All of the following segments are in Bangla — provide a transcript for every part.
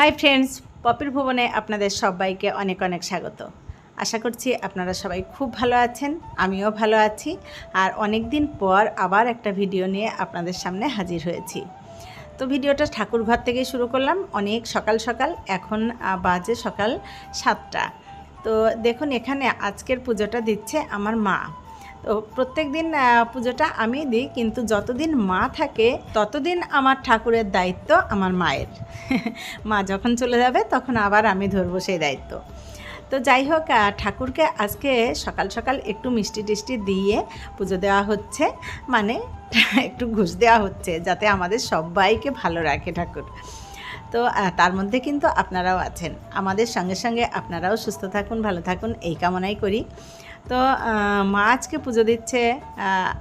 হাই ফ্রেন্ডস, পপির ভুবনে আপনাদের সবাইকে অনেক অনেক স্বাগত। আশা করছি আপনারা সবাই খুব ভালো আছেন, আমিও ভালো আছি। আর অনেক দিন পর আবার একটা ভিডিও নিয়ে আপনাদের সামনে হাজির হয়েছি। তো ভিডিওটা ঠাকুরঘর থেকে শুরু করলাম অনেক সকাল সকাল। এখন বাজে সকাল 7টা। তো দেখুন, এখানে আজকের পুজোটা দিচ্ছে আমার মা। তো প্রত্যেক দিন পুজোটা আমি দিই, কিন্তু যতদিন মা থাকে ততদিন আমার ঠাকুরের দায়িত্ব আমার মায়ের। মা যখন চলে যাবে তখন আবার আমি ধরবো সেই দায়িত্ব। তো যাই হোক, ঠাকুরকে আজকে সকাল সকাল একটু মিষ্টি টিষ্টি দিয়ে পুজো দেওয়া হচ্ছে, মানে একটু ঘুষ দেওয়া হচ্ছে যাতে আমাদের সবাইকে ভালো রাখে ঠাকুর। তো তার মধ্যে কিন্তু আপনারাও আছেন, আমাদের সঙ্গে সঙ্গে আপনারাও সুস্থ থাকুন, ভালো থাকুন, এই কামনাই করি। তো মা আজকে পুজো দিচ্ছে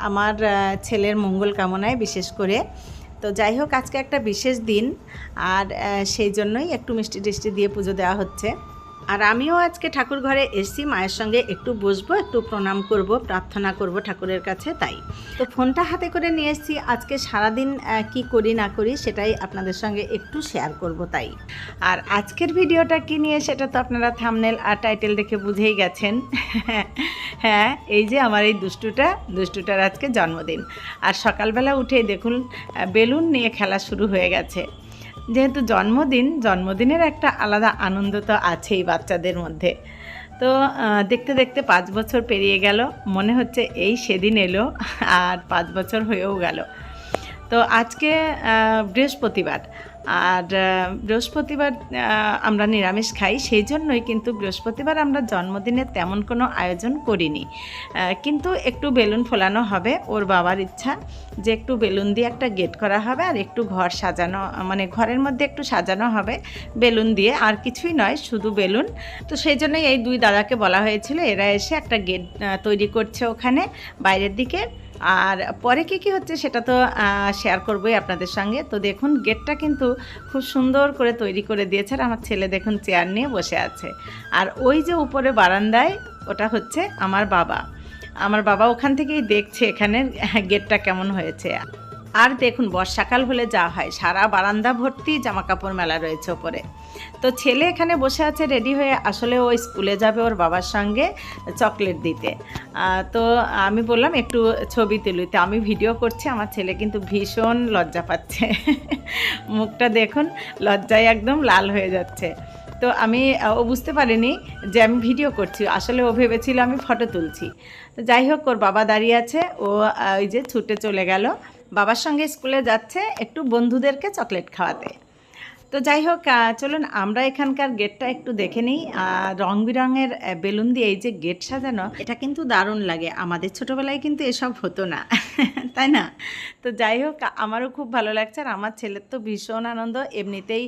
আমার ছেলের মঙ্গল কামনায় বিশেষ করে। তো যাই হোক, আজকে একটা বিশেষ দিন, আর সেই জন্যই একটু মিষ্টি টিষ্টি দিয়ে পুজো দেওয়া হচ্ছে। আর আমিও আজকে ঠাকুর ঘরে এসেছি, মায়ের সঙ্গে একটু বসবো, একটু প্রণাম করব, প্রার্থনা করব ঠাকুরের কাছে। তাই তো ফোনটা হাতে করে নিয়ে এসেছি। আজকে সারাদিন কি করি না করি সেটাই আপনাদের সঙ্গে একটু শেয়ার করব। তাই আর আজকের ভিডিওটা কি নিয়ে সেটা তো আপনারা থাম্বনেল আর টাইটেল দেখে বুঝেই গেছেন। হ্যাঁ, এই যে আমার এই দুষ্টুটার আজকে জন্মদিন। আর সকালবেলা উঠেই দেখুন বেলুন নিয়ে খেলা শুরু হয়ে গেছে। যেহেতু জন্মদিনের একটা আলাদা আনন্দ তো আছেই বাচ্চাদের মধ্যে। তো দেখতে দেখতে 5 বছর পেরিয়ে গেল, মনে হচ্ছে এই সেদিন এলো, আর 5 বছর হয়েও গেল। তো আজকে বৃহস্পতিবার, আর বৃহস্পতিবার আমরা নিরামিষ খাই, সেই জন্যই কিন্তু বৃহস্পতিবার আমরা জন্মদিনের তেমন কোনো আয়োজন করিনি। কিন্তু একটু বেলুন ফোলানো হবে, ওর বাবার ইচ্ছা যে একটু বেলুন দিয়ে একটা গেট করা হবে, আর একটু ঘর সাজানো, মানে ঘরের মধ্যে একটু সাজানো হবে বেলুন দিয়ে, আর কিছুই নয়, শুধু বেলুন। তো সেই জন্যই এই দুই দাদাকে বলা হয়েছিল, এরা এসে একটা গেট তৈরি করছে ওখানে বাইরের দিকে। আর পরে কী হচ্ছে সেটা তো শেয়ার করবোই আপনাদের সঙ্গে। তো দেখুন, গেটটা কিন্তু খুব সুন্দর করে তৈরি করে দিয়েছে, আর আমার ছেলে দেখুন চেয়ার নিয়ে বসে আছে। আর ওই যে উপরে বারান্দায়, ওটা হচ্ছে আমার বাবা ওখান থেকেই দেখছে এখানে গেটটা কেমন হয়েছে। আর দেখুন, বর্ষাকাল হলে যা হয়, সারা বারান্দা ভর্তি জামা কাপড় মেলা রয়েছে ওপরে। তো ছেলে এখানে বসে আছে রেডি হয়ে, আসলে ও স্কুলে যাবে ওর বাবার সঙ্গে চকলেট দিতে। তো আমি বললাম একটু ছবি তুলিতে, আমি ভিডিও করছি, আমার ছেলে কিন্তু ভীষণ লজ্জা পাচ্ছে। মুখটা দেখুন, লজ্জায় একদম লাল হয়ে যাচ্ছে। তো ও বুঝতে পারেনি যে আমি ভিডিও করছি, আসলে ও ভেবেছিল আমি ফটো তুলছি। তো যাই হোক, ওর বাবা দাঁড়িয়ে আছে, ও ওই যে ছুটে চলে গেল, বাবার সঙ্গে স্কুলে যাচ্ছে একটু বন্ধুদেরকে চকলেট খাওয়াতে। তো যাই হোক, চলুন আমরা এখানকার গেটটা একটু দেখে নিই। রং বেরঙের বেলুন দিয়ে এই যে গেট সাজানো, এটা কিন্তু দারুণ লাগে। আমাদের ছোটোবেলায় কিন্তু এসব হতো না, তাই না? তো যাই হোক, আমারও খুব ভালো লাগছে, আর আমার ছেলের তো ভীষণ আনন্দ। এমনিতেই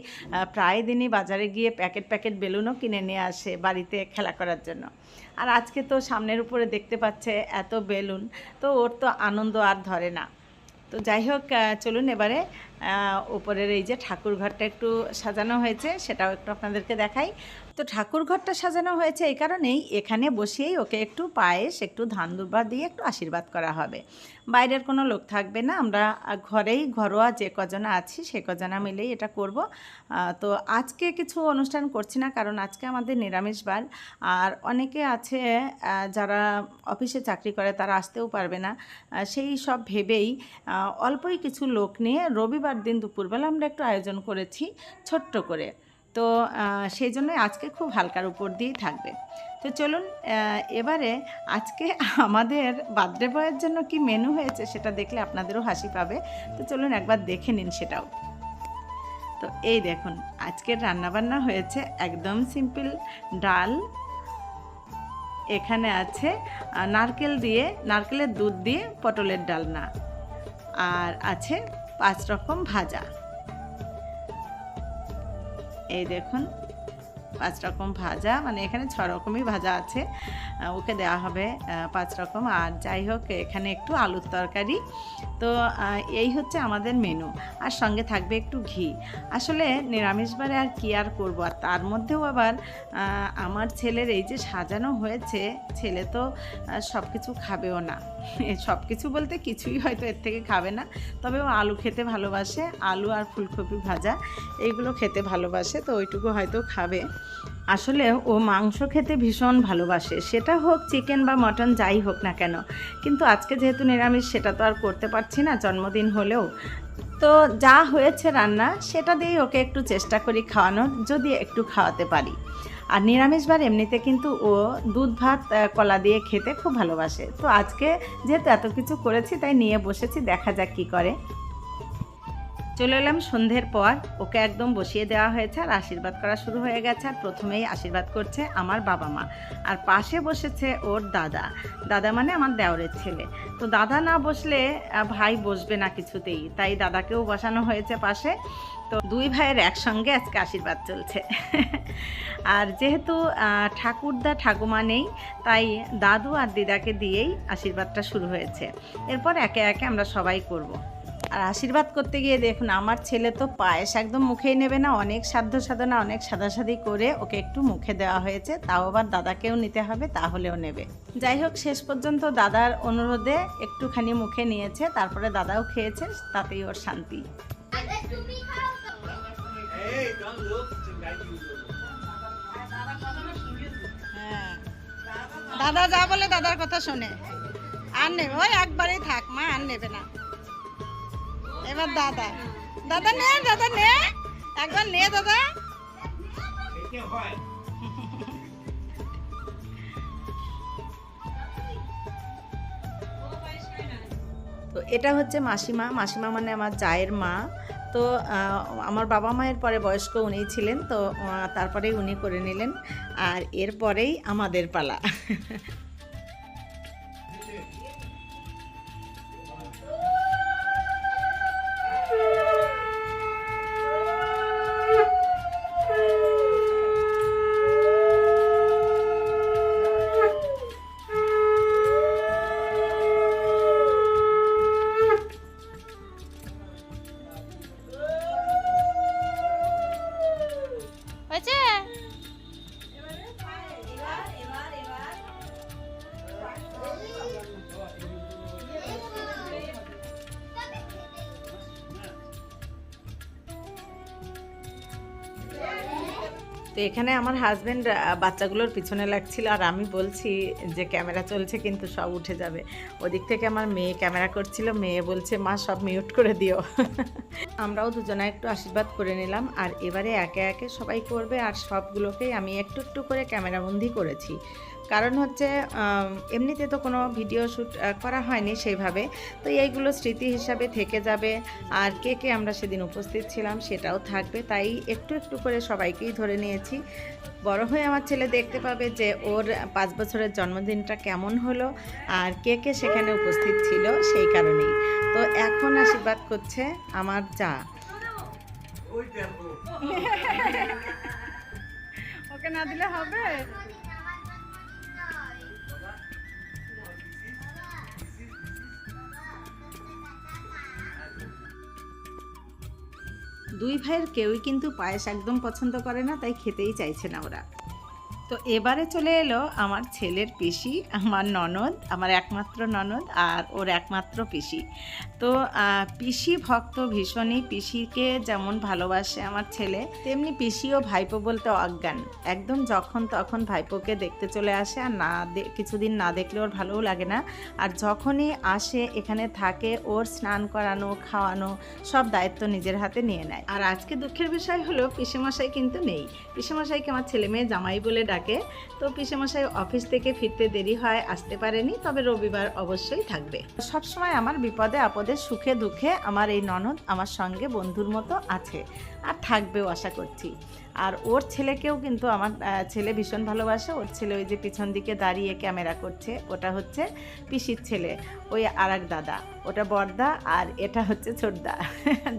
প্রায় দিনই বাজারে গিয়ে প্যাকেট বেলুনও কিনে নিয়ে আসে বাড়িতে খেলা করার জন্য। আর আজকে তো সামনের উপরে দেখতে পাচ্ছে এত বেলুন, তো ওর তো আনন্দ আর ধরে না। তো যাই হোক, চলুন এবারে উপরের এই যে ঠাকুর ঘরটা একটু সাজানো হয়েছে সেটাও একটু আপনাদেরকে দেখাই। তো ঠাকুর ঘরটা সাজানো হয়েছে এই কারণেই, এখানে বসিয়েই ওকে একটু পায়েস, একটু ধান দুর্বা দিয়ে একটু আশীর্বাদ করা হবে। বাইরের কোনো লোক থাকবে না, আমরা ঘরেই ঘরোয়া যে কজনা আছি সে কজনা মিলেই এটা করব। তো আজকে কিছু অনুষ্ঠান করছি না, কারণ আজকে আমাদের নিরামিষ বার। আর অনেকে আছে যারা অফিসে চাকরি করে, তারা আসতেও পারবে না। সেই সব ভেবেই অল্পই কিছু লোক নিয়ে রবিবার দিন দুপুরবেলা আমরা একটু আয়োজন করেছি ছোট্ট করে। তো সেই জন্যই আজকে খুব হালকার উপর দিয়েই থাকবে। তো চলুন এবারে আজকে আমাদের বার্থডে বয়ের জন্য কি মেনু হয়েছে সেটা দেখলে আপনাদেরও হাসি পাবে। তো চলুন একবার দেখে নিন সেটাও। তো এই দেখুন, আজকের রান্নাবান্না হয়েছে একদম সিম্পল। ডাল, এখানে আছে নারকেলের দুধ দিয়ে পটলের ডালনা, আর আছে 5 রকম ভাজা। এই দেখুন, 5 রকম ভাজা, মানে এখানে 6 রকমই ভাজা আছে, ওকে দেওয়া হবে 5 রকম। আর যাই হোক এখানে একটু আলুর তরকারি। তো এই হচ্ছে আমাদের মেনু, আর সঙ্গে থাকবে একটু ঘি। আসলে নিরামিষবারে আর কি আর করবো, আর তার মধ্যেও আবার আমার ছেলের এই যে সাজানো হয়েছে, ছেলে তো সব কিছু খাবেও না, সব কিছু বলতে কিছুই হয়তো এর থেকে খাবে না, তবে ও আলু খেতে ভালোবাসে, আলু আর ফুলকপি ভাজা এইগুলো খেতে ভালোবাসে, তো ওইটুকু হয়তো খাবে। আসলে ও মাংস খেতে ভীষণ ভালোবাসে, সেটা হোক চিকেন বা মটন যাই হোক না কেন, কিন্তু আজকে যেহেতু নিরামিষ সেটা তো আর করতে পারছি না, জন্মদিন হলেও। তো যা হয়েছে রান্না সেটা দিয়েই ওকে একটু চেষ্টা করি খাওয়ানোর, যদি একটু খাওয়াতে পারি। আর নিরামিষবার এমনিতে কিন্তু ও দুধ ভাত কলা দিয়ে খেতে খুব ভালোবাসে। তো আজকে যেহেতু এত কিছু করেছি তাই নিয়ে বসেছি, দেখা যাক কী করে। চলে এলাম সন্ধ্যের পর, ওকে একদম বসিয়ে দেওয়া হয়েছে আর আশীর্বাদ করা শুরু হয়ে গেছে। আর প্রথমেই আশীর্বাদ করছে আমার বাবা মা, আর পাশে বসেছে ওর দাদা। দাদা মানে আমার দেওরের ছেলে। তো দাদা না বসলে ভাই বসবে না কিছুতেই, তাই দাদাকেও বসানো হয়েছে পাশে। তো দুই ভাইয়ের একসঙ্গে আজকে আশীর্বাদ চলছে। আর যেহেতু ঠাকুরদা ঠাকুমা নেই, তাই দাদু আর দিদাকে দিয়েই আশীর্বাদটা শুরু হয়েছে। এরপর একে একে আমরা সবাই করব। আর আশীর্বাদ করতে গিয়ে দেখুন আমার ছেলে তো পায়েস একদম মুখেই নেবে না, অনেক সাধ্য সাধনা অনেক সাদাসাদি করে ওকে একটু মুখে দেওয়া হয়েছে, তাও আবার দাদাকেও নিতে হবে, তাহলেও নেবে। যাই হোক শেষ পর্যন্ত দাদার অনুরোধে একটুখানি মুখে নিয়েছে, তারপরে দাদাও খেয়েছে, তাতেই ওর শান্তি। দাদা যা বলে দাদার কথা শোনে, আর নেবে ওই একবারেই থাক মা, আর নেবে না। এবার দাদা দাদা নে, দাদা নে, একবার নে দাদা। তো এটা হচ্ছে মাসিমা, মাসিমা মানে আমার জায়ের মা। তো আমার বাবা মায়ের পরে বয়স্ক উনিই ছিলেন, তো তারপরেই উনি করে নিলেন, আর এরপরেই আমাদের পালা। তো এখানে আমার হাজব্যান্ড বাচ্চাগুলোর পিছনে লাগছিল, আর আমি বলছি যে ক্যামেরা চলছে কিন্তু সব উঠে যাবে। ওদিক থেকে আমার মেয়ে ক্যামেরা করছিল, মেয়ে বলছে মা সব মিউট করে দিও। আমরাও দুজনে একটু আশীর্বাদ করে নিলাম, আর এবারে একে একে সবাই করবে, আর সবগুলোকেই আমি একটু একটু করে ক্যামেরাবন্দি করেছি। কারণ হচ্ছে এমনিতে তো কোনো ভিডিও শ্যুট করা হয়নি সেইভাবে, তো এইগুলো স্মৃতি হিসাবে থেকে যাবে, আর কে কে আমরা সেদিন উপস্থিত ছিলাম সেটাও থাকবে, তাই একটু একটু করে সবাইকেই ধরে নিয়েছি। বড় হয়ে আমার ছেলে দেখতে পাবে যে ওর 5 বছরের জন্মদিনটা কেমন হলো, আর কে কে সেখানে উপস্থিত ছিল, সেই কারণেই। তো এখন আশীর্বাদ করছে আমার যা। ওকে না দিলে হবে? দুই ভাইয়ের কেউই কিন্তু পায়েস একদম পছন্দ করে না, তাই খেতেই চাইছে না ওরা। তো এবারে চলে এলো আমার ছেলের পিসি, আমার ননদ, আমার একমাত্র ননদ আর ওর একমাত্র পিসি। তো পিসি ভক্ত ভীষণই, পিসিকে যেমন ভালোবাসে আমার ছেলে, তেমনি পিসিও ভাইপো বলতে অজ্ঞান, একদম যখন তখন ভাইপোকে দেখতে চলে আসে, আর না কিছুদিন না দেখলে ওর ভালোও লাগে না। আর যখনই আসে এখানে থাকে, ওর স্নান করানো খাওয়ানো সব দায়িত্ব নিজের হাতে নিয়ে নেয়। আর আজকে দুঃখের বিষয় হলো পিসেমশাই কিন্তু নেই। পিসেমশাইকে আমার ছেলে মেয়ে জামাই বলে ডাকে। তো পিসেমশাই অফিস থেকে ফিরতে দেরি হয়, আসতে পারেনি, তবে রবিবার অবশ্যই থাকবে। সবসময় আমার বিপদে আপদে সুখে দুঃখে আমার এই ননদ আমার সঙ্গে বন্ধুর মতো আছে, আর থাকবেও আশা করছি। আর ওর ছেলেকেও কিন্তু আমার ছেলে ভীষণ ভালোবাসে। ওর ছেলে ওই যে পিছন দিকে দাঁড়িয়ে ক্যামেরা করছে, ওটা হচ্ছে পিসির ছেলে, ওই আরেক দাদা, ওটা বড়দা, আর এটা হচ্ছে ছোটদা।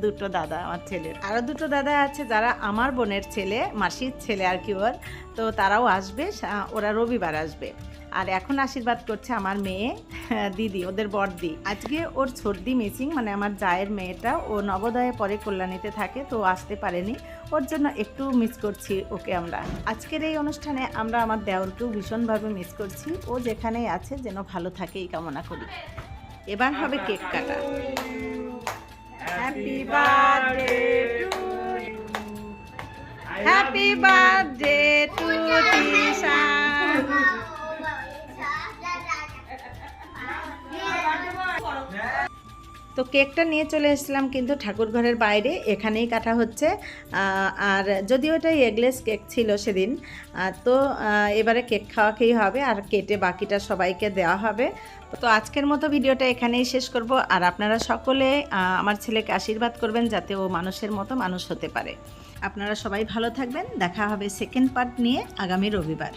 দুটো দাদা আমার ছেলের। আরও দুটো দাদা আছে যারা আমার বোনের ছেলে, মাসির ছেলে আর কি ওর, তো তারাও আসবে, ওরা রবিবার আসবে। আর এখন আশীর্বাদ করছে আমার মেয়ে দিদি, ওদের বড়দি। আজকে ওর সর্দি মিসিং, মানে আমার জায়ের মেয়েটা, ও নবোদয়ে পরে কল্যাণীতে থাকে, তো আসতে পারেনি, ওর জন্য একটু মিস করছি ওকে আমরা। আজকের এই অনুষ্ঠানে আমরা আমার দেওরকেও ভীষণভাবে মিস করছি। ও যেখানেই আছে যেন ভালো থাকে এই কামনা করি। এবার হবে কেক কাটা। Happy birthday to you, happy birthday to Tisha. তো কেকটা নিয়ে চলে এসেছিলাম কিন্তু ঠাকুর ঘরের বাইরে, এখানেই কাটা হচ্ছে। আর যদিও এটা এগলেস কেক ছিল সেদিন, তো এবারে কেক খাওয়া খেয়েই হবে, আর কেটে বাকিটা সবাইকে দেওয়া হবে। তো আজকের মতো ভিডিওটা এখানেই শেষ করব। আর আপনারা সকলে আমার ছেলেকে আশীর্বাদ করবেন যাতে ও মানুষের মতো মানুষ হতে পারে। আপনারা সবাই ভালো থাকবেন। দেখা হবে সেকেন্ড পার্ট নিয়ে আগামী রবিবার।